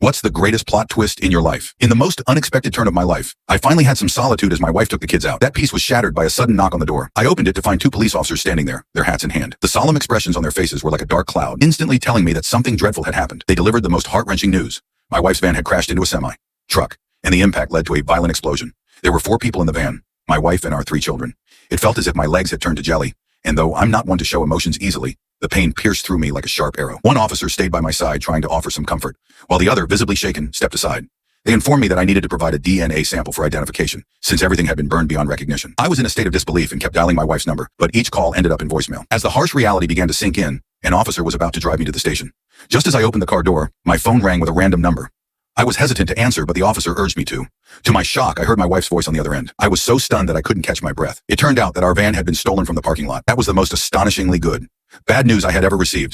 What's the greatest plot twist in your life? In the most unexpected turn of my life, I finally had some solitude as my wife took the kids out. That peace was shattered by a sudden knock on the door. I opened it to find two police officers standing there, their hats in hand. The solemn expressions on their faces were like a dark cloud, instantly telling me that something dreadful had happened. They delivered the most heart-wrenching news. My wife's van had crashed into a semi-truck, and the impact led to a violent explosion. There were 4 people in the van, my wife and our 3 children. It felt as if my legs had turned to jelly, and though I'm not one to show emotions easily, the pain pierced through me like a sharp arrow. One officer stayed by my side trying to offer some comfort, while the other, visibly shaken, stepped aside. They informed me that I needed to provide a DNA sample for identification, since everything had been burned beyond recognition. I was in a state of disbelief and kept dialing my wife's number, but each call ended up in voicemail. As the harsh reality began to sink in, an officer was about to drive me to the station. Just as I opened the car door, my phone rang with a random number. I was hesitant to answer, but the officer urged me to. To my shock, I heard my wife's voice on the other end. I was so stunned that I couldn't catch my breath. It turned out that our van had been stolen from the parking lot. That was the most astonishingly good bad news I had ever received.